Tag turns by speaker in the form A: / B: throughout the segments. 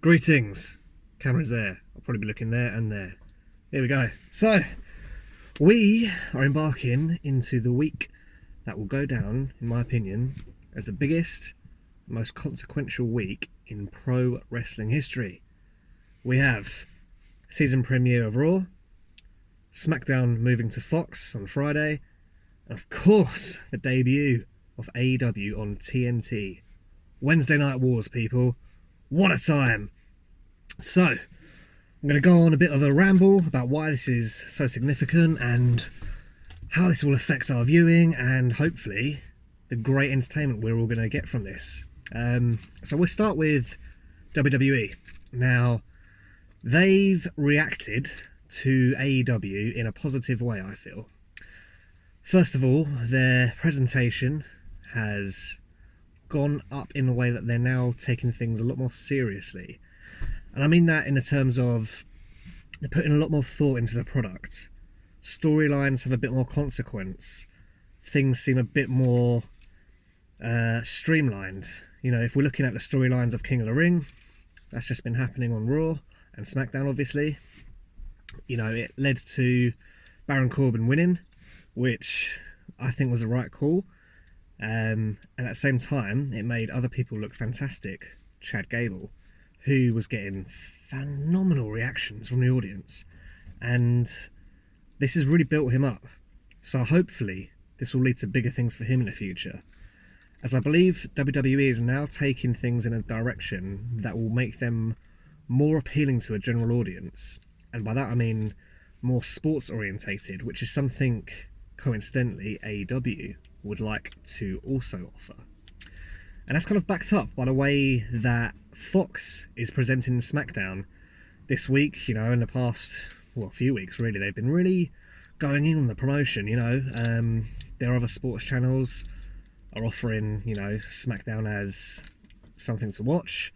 A: Greetings. Camera's there. I'll probably be looking there and there. Here we go. So, we are embarking into the week that will go down, in my opinion, as the biggest, most consequential week in pro wrestling history. We have season premiere of Raw, SmackDown moving to Fox on Friday, and of course, the debut of AEW on TNT. Wednesday Night Wars, people. What a time! So, I'm going to go on a bit of a ramble about why this is so significant and how this all affects our viewing and hopefully the great entertainment we're all going to get from this. So we'll start with WWE. Now, they've reacted to AEW in a positive way, I feel. First of all, their presentation has gone up in a way that they're now taking things a lot more seriously. And I mean that in the terms of they're putting a lot more thought into the product. Storylines have a bit more consequence. Things seem a bit more streamlined. You know, if we're looking at the storylines of King of the Ring, that's just been happening on Raw and SmackDown, obviously. You know, it led to Baron Corbin winning, which I think was the right call. And at the same time, it made other people look fantastic. Chad Gable, who was getting phenomenal reactions from the audience. And this has really built him up. So hopefully, this will lead to bigger things for him in the future. As I believe WWE is now taking things in a direction that will make them more appealing to a general audience. And by that I mean more sports orientated, which is something, coincidentally, AEW would like to also offer. And that's kind of backed up by the way that Fox is presenting SmackDown this week. You know, in the past, well, few weeks really, they've been really going in on the promotion. You know, their other sports channels are offering, you know, SmackDown as something to watch,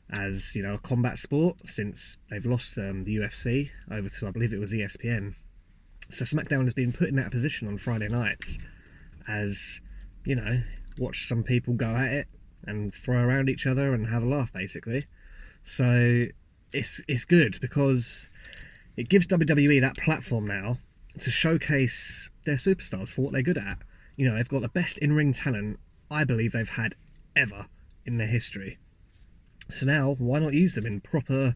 A: as, you know, a combat sport, since they've lost the UFC over to, I believe it was ESPN. So SmackDown has been put in that position on Friday nights as, you know, watch some people go at it and throw around each other and have a laugh, basically. So it's good because it gives WWE that platform now to showcase their superstars for what they're good at. You know, they've got the best in-ring talent I believe they've had ever in their history. So now, why not use them in proper,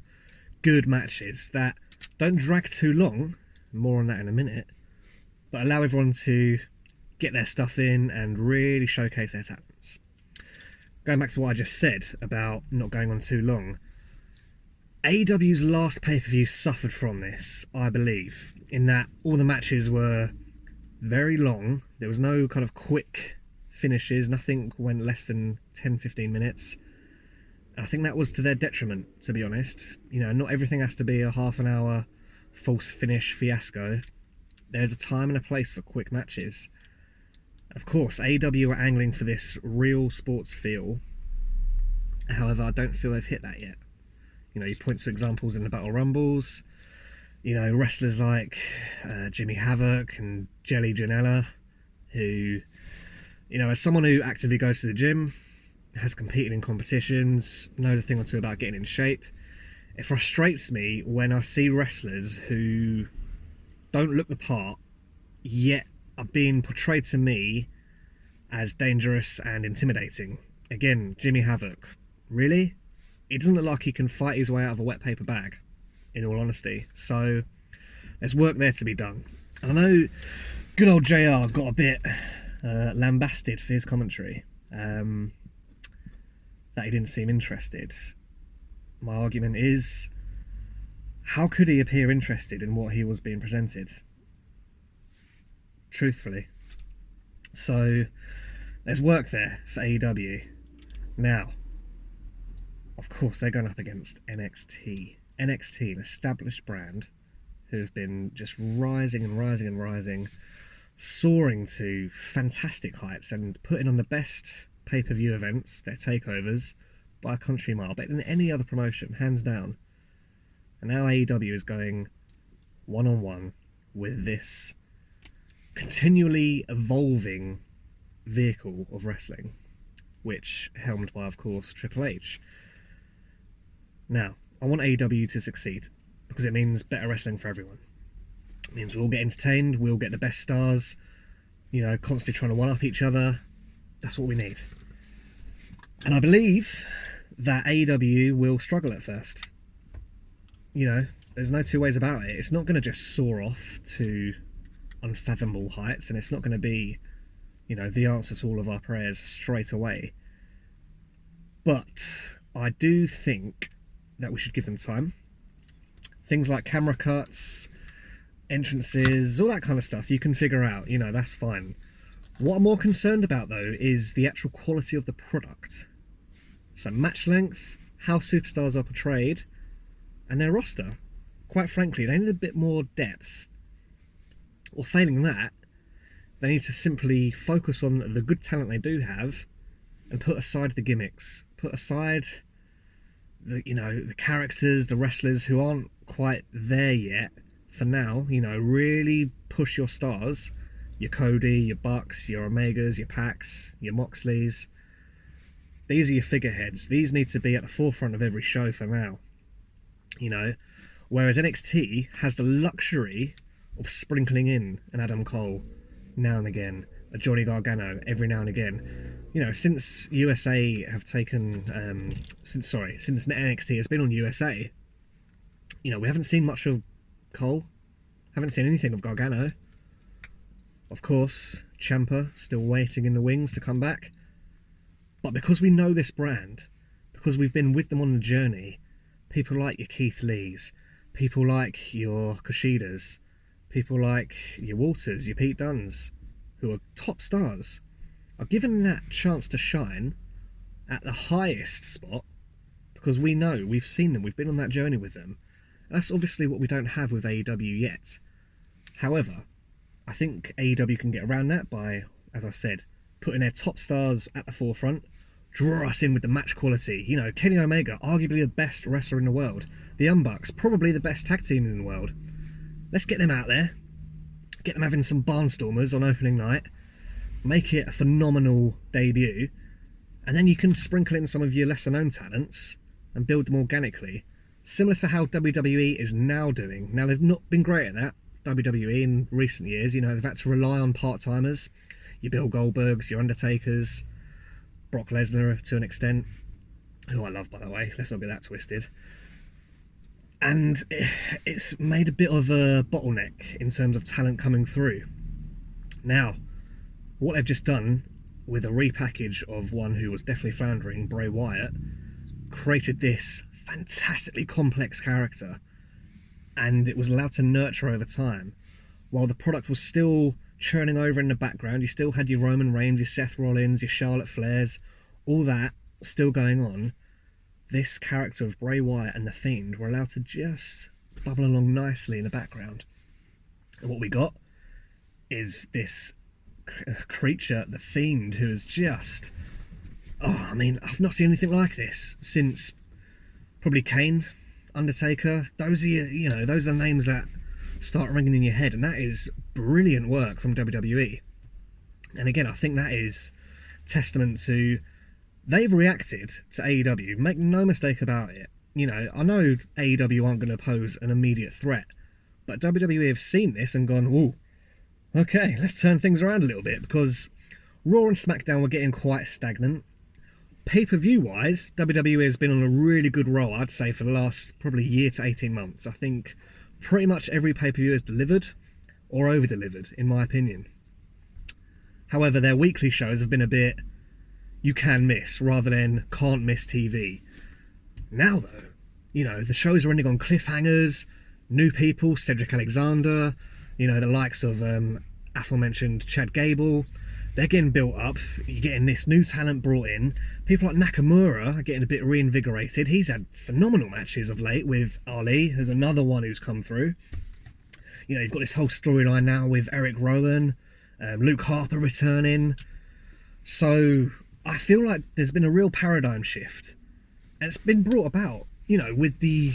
A: good matches that don't drag too long, more on that in a minute, but allow everyone to get their stuff in and really showcase their talents. Going back to what I just said about not going on too long, AEW's last pay-per-view suffered from this, I believe, in that all the matches were very long. There was no kind of quick finishes. Nothing went less than 10-15 minutes. I think that was to their detriment, to be honest. You know, not everything has to be a half an hour false finish fiasco. There's a time and a place for quick matches. Of course, AEW are angling for this real sports feel. However, I don't feel they've hit that yet. You know, you point to examples in the Battle Rumbles. You know, wrestlers like Jimmy Havoc and Jelly Janela, who, you know, as someone who actively goes to the gym, has competed in competitions, knows a thing or two about getting in shape, it frustrates me when I see wrestlers who don't look the part, yet are being portrayed to me as dangerous and intimidating. Again, Jimmy Havoc. Really? He doesn't look like he can fight his way out of a wet paper bag, in all honesty. So there's work there to be done. And I know good old JR got a bit lambasted for his commentary, that he didn't seem interested. My argument is, how could he appear interested in what he was being presented? Truthfully. So there's work there for AEW. Now, of course, they're going up against NXT. NXT, an established brand who have been just rising and rising and rising, soaring to fantastic heights and putting on the best pay-per-view events, their takeovers, by a country mile, better than any other promotion, hands down. And now AEW is going one-on-one with this continually evolving vehicle of wrestling, which helmed by, of course, Triple H. Now, I want AEW to succeed because it means better wrestling for everyone. It means we'll get entertained, we'll get the best stars, you know, constantly trying to one-up each other. That's what we need. And I believe that AEW will struggle at first. You know, there's no two ways about it. It's not going to just soar off to unfathomable heights, and it's not going to be, you know, the answer to all of our prayers straight away. But I do think that we should give them time. Things like camera cuts, entrances, all that kind of stuff you can figure out, you know, that's fine. What I'm more concerned about, though, is the actual quality of the product. So match length, how superstars are portrayed, and their roster. Quite frankly, they need a bit more depth. Or failing that, they need to simply focus on the good talent they do have and put aside the gimmicks. Put aside the, you know, the characters, the wrestlers who aren't quite there yet. For now, you know, really push your stars. Your Cody, your Bucks, your Omegas, your Pacs, your Moxleys. These are your figureheads. These need to be at the forefront of every show for now. You know, whereas NXT has the luxury of sprinkling in an Adam Cole now and again, a Johnny Gargano every now and again. You know, since USA have taken, since NXT has been on USA, you know, we haven't seen much of Cole, haven't seen anything of Gargano. Of course, Ciampa still waiting in the wings to come back. But because we know this brand, because we've been with them on the journey, people like your Keith Lees, people like your Kushidas, people like your Walters, your Pete Dunnes, who are top stars, are given that chance to shine at the highest spot because we know, we've seen them, we've been on that journey with them. And that's obviously what we don't have with AEW yet. However, I think AEW can get around that by, as I said, putting their top stars at the forefront, draw us in with the match quality. You know, Kenny Omega, arguably the best wrestler in the world. The Young Bucks, probably the best tag team in the world. Let's get them out there. Get them having some barnstormers on opening night. Make it a phenomenal debut. And then you can sprinkle in some of your lesser known talents and build them organically. Similar to how WWE is now doing. Now, they've not been great at that, WWE, in recent years. You know, they've had to rely on part-timers. Your Bill Goldbergs, your Undertakers, Brock Lesnar to an extent, who I love, by the way. Let's not get that twisted. And it's made a bit of a bottleneck in terms of talent coming through. Now, what they've just done with a repackage of one who was definitely floundering, Bray Wyatt, created this fantastically complex character, and it was allowed to nurture over time. While the product was still churning over in the background, you still had your Roman Reigns, your Seth Rollins, your Charlotte Flairs, all that still going on. This character of Bray Wyatt and The Fiend were allowed to just bubble along nicely in the background. And what we got is this creature, The Fiend, who is just... oh, I mean, I've not seen anything like this since probably Kane, Undertaker. Those are you know, those are the names that start ringing in your head, and that is brilliant work from WWE. And again, I think that is testament to they've reacted to AEW. Make no mistake about it. You know, I know AEW aren't going to pose an immediate threat, but WWE have seen this and gone, "Ooh, okay, let's turn things around a little bit," because Raw and SmackDown were getting quite stagnant. Pay-per-view wise, WWE has been on a really good roll, I'd say, for the last probably year to 18 months. I think pretty much every pay-per-view has delivered or over-delivered, in my opinion. However, their weekly shows have been a bit you can miss rather than can't miss TV. Now, though, you know, the shows are ending on cliffhangers, new people, Cedric Alexander, you know, the likes of aforementioned Chad Gable. They're getting built up. You're getting this new talent brought in. People like Nakamura are getting a bit reinvigorated. He's had phenomenal matches of late with Ali. There's another one who's come through. You know, you've got this whole storyline now with Eric Rowan, Luke Harper returning. So I feel like there's been a real paradigm shift. And it's been brought about, you know, with the,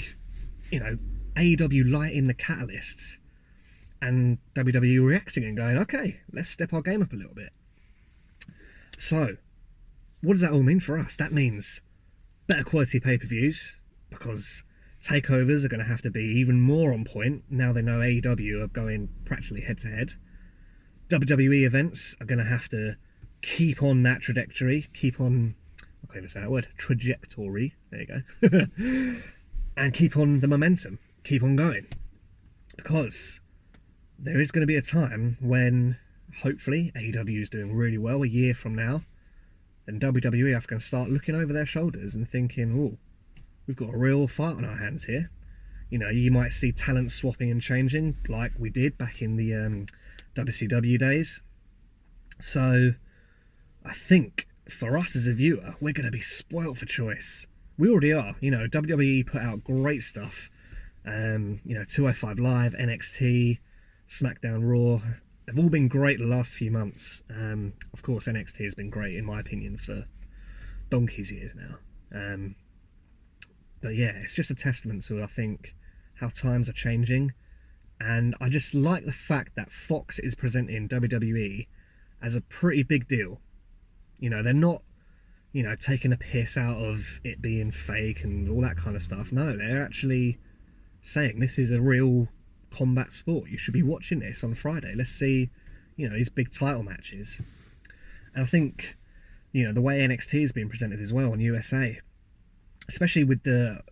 A: you know, AEW lighting the catalyst and WWE reacting and going, okay, let's step our game up a little bit. So, what does that all mean for us? That means better quality pay-per-views, because takeovers are going to have to be even more on point now they know AEW are going practically head to head. WWE events are going to have to keep on that trajectory, keep on, I can't even say that word, trajectory, there you go, and keep on the momentum, keep on going, because there is going to be a time when hopefully AEW is doing really well a year from now, then WWE are going to start looking over their shoulders and thinking, oh, we've got a real fight on our hands here. You know, you might see talent swapping and changing like we did back in the WCW days. So I think for us as a viewer, we're going to be spoilt for choice. We already are. You know, WWE put out great stuff. You know, 205 Live, NXT, SmackDown, Raw. They've all been great the last few months. Of course, NXT has been great, in my opinion, for donkey's years now. But yeah, it's just a testament to, I think, how times are changing. And I just like the fact that Fox is presenting WWE as a pretty big deal. You know, they're not, you know, taking a piss out of it being fake and all that kind of stuff. No, they're actually saying this is a real combat sport. You should be watching this on Friday. Let's see, you know, these big title matches. And I think, you know, the way NXT is being presented as well on USA, especially with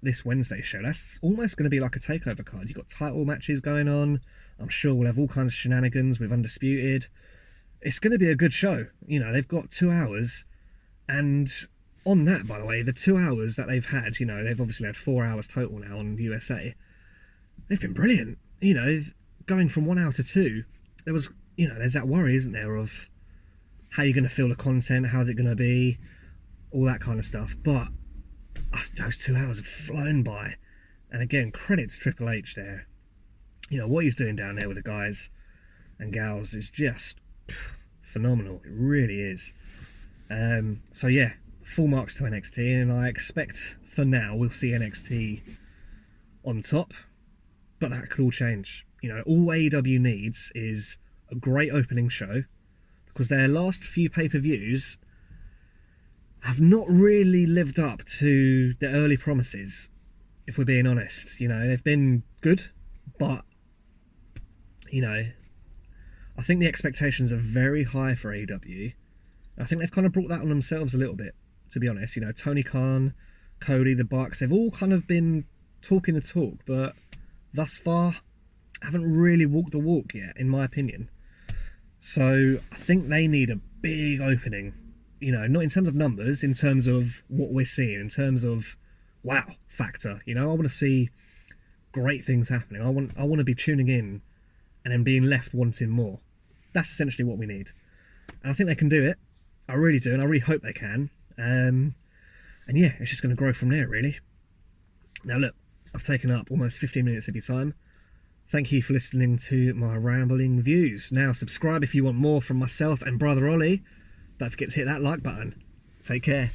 A: this Wednesday show, that's almost going to be like a takeover card. You've got title matches going on. I'm sure we'll have all kinds of shenanigans with Undisputed. It's going to be a good show. You know, they've got 2 hours, and on that, by the way, the 2 hours that they've had, you know, they've obviously had 4 hours total now on USA. They've been brilliant. You know, going from 1 hour to 2, there was, you know, there's that worry, isn't there, of how you're going to feel the content, how's it going to be, all that kind of stuff. But those 2 hours have flown by. And again, credit to Triple H there. You know, what he's doing down there with the guys and gals is just phenomenal. It really is. So yeah, full marks to NXT, and I expect for now we'll see NXT on top. But that could all change. You know, all AEW needs is a great opening show, because their last few pay-per-views have not really lived up to the early promises, if we're being honest. You know, they've been good, but, you know, I think the expectations are very high for AEW. I think they've kind of brought that on themselves a little bit, to be honest. You know, Tony Khan, Cody, the Bucks, they've all kind of been talking the talk, but thus far haven't really walked the walk yet, in my opinion. So I think they need a big opening. You know, not in terms of numbers, in terms of what we're seeing, in terms of wow factor. You know, I want to see great things happening. I want to be tuning in and then being left wanting more. That's essentially what we need. And I think they can do it. I really do, and I really hope they can. And yeah, it's just going to grow from there, really. Now look, I've taken up almost 15 minutes of your time. Thank you for listening to my rambling views. Now subscribe if you want more from myself and Brother Ollie. Don't forget to hit that like button. Take care.